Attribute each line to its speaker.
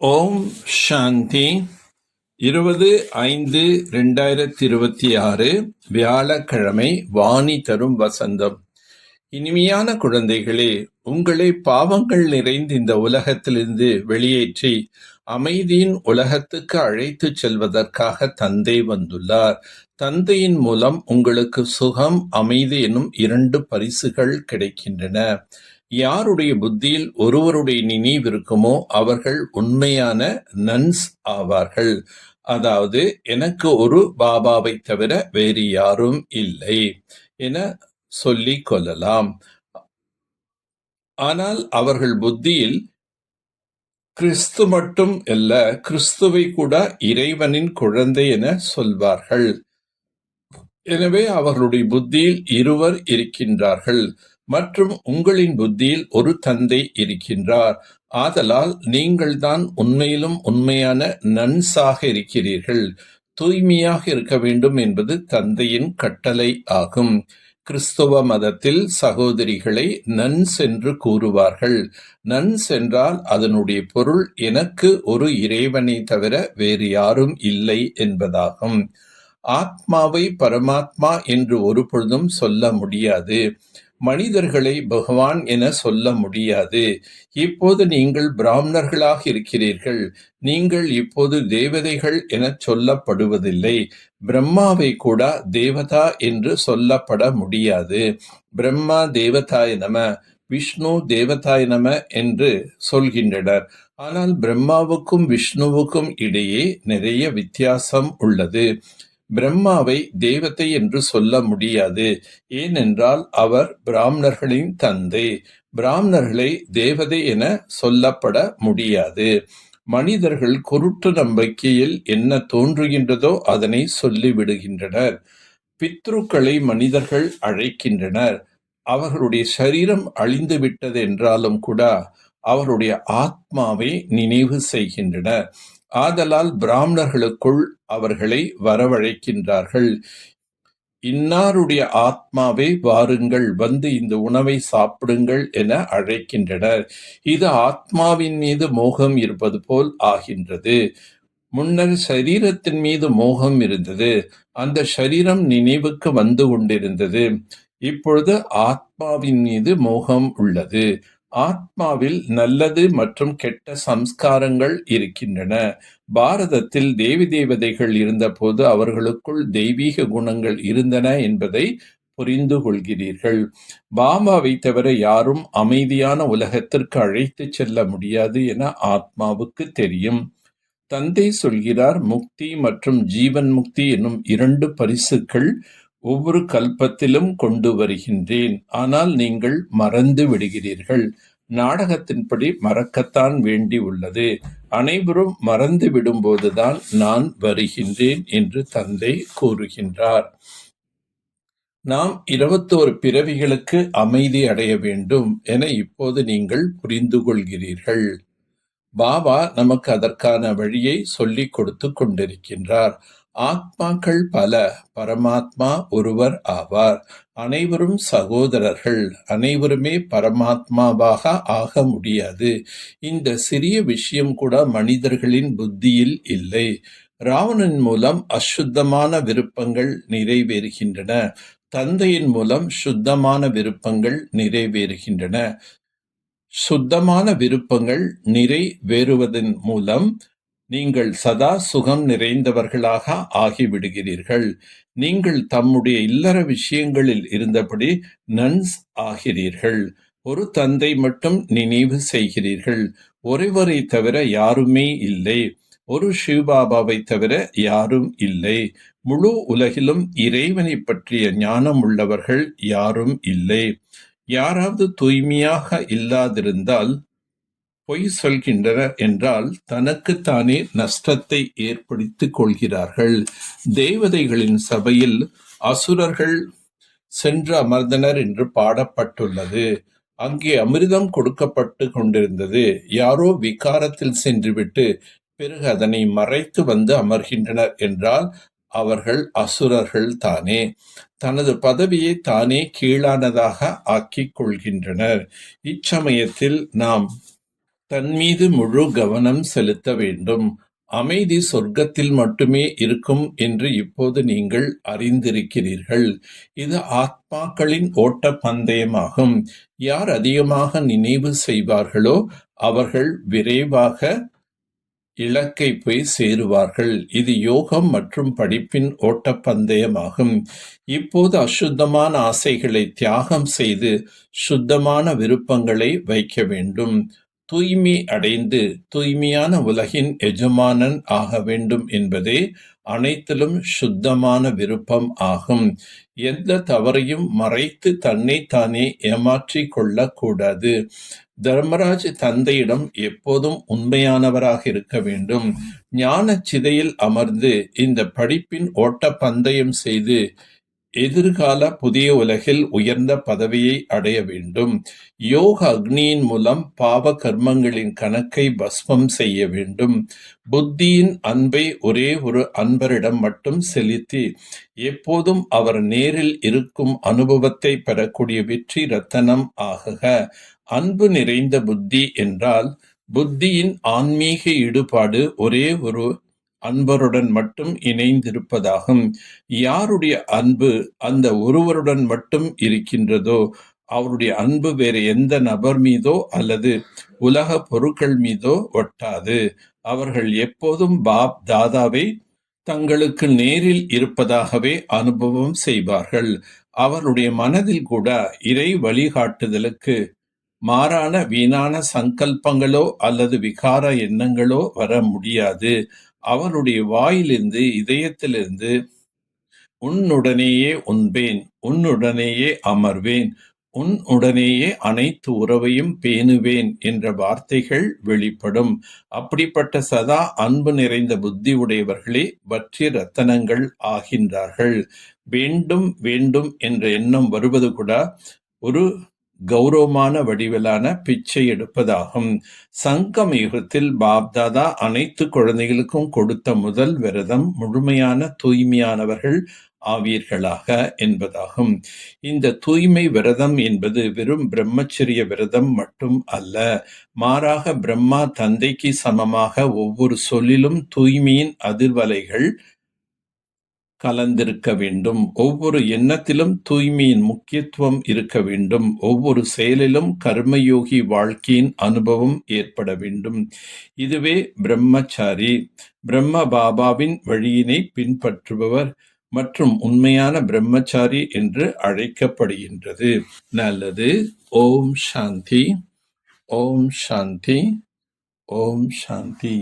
Speaker 1: ஓம் சாந்தி 20/5/2026 வியாழக்கிழமை. வாணி தரும் வசந்தம். இனிமையான குழந்தைகளே, உங்களை பாவங்கள் நிறைந்த இந்த உலகத்திலிருந்து வெளியேற்றி அமைதியின் உலகத்துக்கு அழைத்துச் செல்வதற்காக தந்தை வந்துள்ளார். தந்தையின் மூலம் உங்களுக்கு சுகம், அமைதி எனும் 2 பரிசுகள் கிடைக்கின்றன. யாருடைய புத்தியில் ஒருவருடைய நினைவு இருக்குமோ அவர்கள் உண்மையான நன்ஸ் ஆவார்கள். அதாவது, எனக்கு ஒரு பாபாவை தவிர வேறு யாரும் இல்லை என சொல்லிக் கொள்ளலாம். ஆனால் அவர்கள் புத்தியில் கிறிஸ்து மட்டும் அல்ல, கிறிஸ்துவை கூட இறைவனின் குழந்தை என சொல்வார்கள். எனவே அவர்களுடைய புத்தியில் இருவர் இருக்கின்றார்கள் மற்றும் உங்களின் புத்தியில் ஒரு தந்தை இருக்கின்றார். ஆதலால் நீங்கள்தான் உண்மையிலும் உண்மையான நன்ஸாக இருக்கிறீர்கள். தூய்மையாக இருக்க வேண்டும் என்பது தந்தையின் கட்டளை ஆகும். கிறிஸ்துவ மதத்தில் சகோதரிகளை நன்ஸ் என்று கூறுவார்கள். நன்ஸ் என்றால் அதனுடைய பொருள் எனக்கு ஒரு இறைவனை தவிர வேறு யாரும் இல்லை என்பதாகும். ஆத்மாவை பரமாத்மா என்று ஒரு பொழுதும் சொல்ல முடியாது. மனிதர்களை பகவான் என சொல்ல முடியாது. இப்போது நீங்கள் பிராமணர்களாக இருக்கிறீர்கள். நீங்கள் இப்போது தேவதைகள் என சொல்லப்படுவதில்லை. பிரம்மாவை கூட தேவதா என்று சொல்லப்பட முடியாது. பிரம்மா தேவதாய நம, விஷ்ணு தேவதாய நம என்று சொல்கின்றனர். ஆனால் பிரம்மாவுக்கும் விஷ்ணுவுக்கும் இடையே நிறைய வித்தியாசம் உள்ளது. பிரம்மாவை தேவதை என்று சொல்ல முடியாது. ஏனென்றால் அவர் பிராமணர்களின் தந்தை. பிராமணர்களை தேவதை என சொல்லப்பட முடியாது. மனிதர்கள் குருட்டு நம்பிக்கையில் என்ன தோன்றுகின்றதோ அதனை சொல்லிவிடுகின்றனர். பித்ருக்களை மனிதர்கள் அழைக்கின்றனர். அவர்களுடைய சரீரம் அழிந்து விட்டது என்றாலும் கூட அவருடைய ஆத்மாவை நினைவு செய்கின்றனர். ஆதலால் பிராமணர்களுக்குள் அவர்களை வரவழைக்கின்றார்கள். இன்னாருடைய ஆத்மாவை வாருங்கள், வந்து இந்த உணவை சாப்பிடுங்கள் என அழைக்கின்றனர். இது ஆத்மாவின் மீது மோகம் இருப்பது போல் ஆகின்றது. முன்னர் சரீரத்தின் மீது மோகம் இருந்தது. அந்த சரீரம் நினைவுக்கு வந்து கொண்டிருந்தது. இப்பொழுது ஆத்மாவின் மீது மோகம் உள்ளது. ஆத்மாவில் நல்லது மற்றும் கெட்ட சம்ஸ்காரங்கள் இருக்கின்றன. பாரதத்தில் தேவி தேவதைகள் இருந்தபோது அவர்களுக்குள் தெய்வீக குணங்கள் இருந்தன என்பதை புரிந்து கொள்கிறீர்கள். பாபாவை தவிர யாரும் அமைதியான உலகத்திற்கு அழைத்துச் செல்ல முடியாது என ஆத்மாவுக்கு தெரியும். தந்தை சொல்கிறார், முக்தி மற்றும் ஜீவன் முக்தி என்னும் 2 பரிசுகள் ஒவ்வொரு கல்பத்திலும் கொண்டு வருகின்றேன். ஆனால் நீங்கள் மறந்து விடுகிறீர்கள். நாடகத்தின்படி மறக்கத்தான் வேண்டி உள்ளது. அனைவரும் மறந்து விடும்போதுதான் நான் வருகின்றேன் என்று தந்தை கூறுகின்றார். நாம் 21 பிறவிகளுக்கு அமைதி அடைய வேண்டும் என இப்போது நீங்கள் புரிந்து கொள்கிறீர்கள். பாபா நமக்கு அதற்கான வழியை சொல்லிக் கொடுத்து கொண்டிருக்கின்றார். ஆத்மாக்கள் பல, பரமாத்மா ஒருவர் ஆவார். அனைவரும் சகோதரர்கள். அனைவருமே பரமாத்மாவாக ஆக முடியாது. இந்த சிறிய விஷயம் கூட மனிதர்களின் புத்தியில் இல்லை. ராவணன் மூலம் அசுத்தமான விருப்பங்கள் நிறைவேறுகின்றன. தந்தையின் மூலம் சுத்தமான விருப்பங்கள் நிறைவேறுகின்றன. சுத்தமான விருப்பங்கள் நிறைவேறுவதன் மூலம் நீங்கள் சதா சுகம் நிறைந்தவர்களாக ஆகிவிடுகிறீர்கள். நீங்கள் தம்முடைய இல்லற விஷயங்களில் இருந்தபடி நன்ஸ் ஆகிறீர்கள். ஒரு தந்தை மட்டும் நினைவு செய்கிறீர்கள். ஒருவரை தவிர யாருமே இல்லை. ஒரு சிவபாபாவை தவிர யாரும் இல்லை. முழு உலகிலும் இறைவனை பற்றிய ஞானம் உள்ளவர்கள் யாரும் இல்லை. யாராவது தூய்மையாக இல்லாதிருந்தால் பொய் சொல்கின்றனர் என்றால் தனக்குத்தானே நஷ்டத்தை ஏற்படுத்திக் கொள்கிறார்கள். தேவதைகளின் சபையில் அசுரர்கள் சென்று அமர்ந்தனர் என்று பாடப்பட்டுள்ளது. அங்கே அமிர்தம் கொடுக்கப்பட்டு கொண்டிருந்தது. யாரோ விகாரத்தில் சென்றுவிட்டு பிறகு அதனை மறைத்து வந்து அமர்கின்றனர் என்றால் அவர்கள் அசுரர்கள் தானே. தனது பதவியை தானே கீழானதாக ஆக்கிக் கொள்கின்றனர். இச்சமயத்தில் நாம் தன் மீது முழு கவனம் செலுத்த வேண்டும். அமைதி சொர்க்கத்தில் மட்டுமே இருக்கும் என்று இப்போது நீங்கள் அறிந்திருக்கிறீர்கள். இது ஆத்மாக்களின் ஓட்ட பந்தயமாகும். யார் அதிகமாக நினைவு செய்வார்களோ அவர்கள் விரைவாக இலக்கை போய் சேருவார்கள். இது யோகம் மற்றும் படிப்பின் ஓட்டப்பந்தயமாகும். இப்போது அசுத்தமான ஆசைகளை தியாகம் செய்து சுத்தமான விருப்பங்களை வைக்க வேண்டும். தூய்மை அடைந்து தூய்மையான உலகின் எஜமானன் ஆக வேண்டும் என்பதே அனைத்திலும் சுத்தமான விருப்பம் ஆகும். எந்த தவறையும் மறைத்து தன்னை தானே ஏமாற்றிக் கொள்ளக்கூடாது. தர்மராஜ் தந்தையிடம் எப்போதும் உண்மையானவராக இருக்க வேண்டும். ஞான சிதையில் அமர்ந்து இந்த படிப்பின் ஓட்ட பந்தயம் செய்து எதிர்கால புதிய உலகில் உயர்ந்த பதவியை அடைய வேண்டும். யோக அக்னியின் மூலம் பாவ கர்மங்களின் கணக்கை பஸ்மம் செய்ய வேண்டும். புத்தியின் அன்பை ஒரே ஒரு அன்பரிடம் மட்டும் செலுத்தி எப்போதும் அவர் நேரில் இருக்கும் அனுபவத்தை பெறக்கூடிய வெற்றி ரத்தனம் ஆகுக. அன்பு நிறைந்த புத்தி என்றால் புத்தியின் ஆன்மீக ஈடுபாடு ஒரே ஒரு அன்பருடன் மட்டும் இணைந்திருப்பதாகும். யாருடைய அன்பு அந்த ஒருவருடன் மட்டும் இருக்கின்றதோ அவருடைய அன்பு வேறு எந்த நபர் மீதோ அல்லது உலக பொருட்கள் மீதோ ஒட்டாது. அவர்கள் எப்போதும் பாப் தாதாவை தங்களுக்கு நேரில் இருப்பதாகவே அனுபவம் செய்வார்கள். அவருடைய மனதில் கூட இறை வழிகாட்டுதலுக்கு மாறான வீணான சங்கல்பங்களோ அல்லது விகார எண்ணங்களோ வர முடியாது. அவருடைய வாயிலிருந்து இதயத்திலிருந்து உன்னுடனேயே உண்பேன், உன்னுடனேயே அமர்வேன், உன்னுடனேயே அனைத்து உறவையும் பேணுவேன் என்ற வார்த்தைகள் வெளிப்படும். அப்படிப்பட்ட சதா அன்பு நிறைந்த புத்தி உடையவர்களே வற்றிய ரத்தனங்கள் ஆகின்றார்கள். வேண்டும் வேண்டும் என்ற எண்ணம் வருவது கூட ஒரு கௌரவமான வடிவிலான பிச்சை எடுப்பதாகும். சங்கம் யுகத்தில் பாப்தாதா அனைத்து குழந்தைகளுக்கும் கொடுத்த முதல் விரதம் முழுமையான தூய்மையானவர்கள் ஆவீர்களாக என்பதாகும். இந்த தூய்மை விரதம் என்பது வெறும் பிரம்மச்சரிய விரதம் மட்டும் அல்ல. மாறாக பிரம்மா தந்தைக்கு சமமாக ஒவ்வொரு சொல்லிலும் தூய்மையின் அதிர்வலைகள் கலந்திருக்க வேண்டும். ஒவ்வொரு எண்ணத்திலும் தூய்மையின் முக்கியத்துவம் இருக்க வேண்டும். ஒவ்வொரு செயலிலும் கர்மயோகி வாழ்க்கையின் அனுபவம் ஏற்பட வேண்டும். இதுவே பிரம்மச்சாரி, பிரம்ம பாபாவின் வழியினை பின்பற்றுபவர் மற்றும் உண்மையான பிரம்மச்சாரி என்று அழைக்கப்படுகின்றது. நல்லது. ஓம் சாந்தி, ஓம் சாந்தி, ஓம் சாந்தி.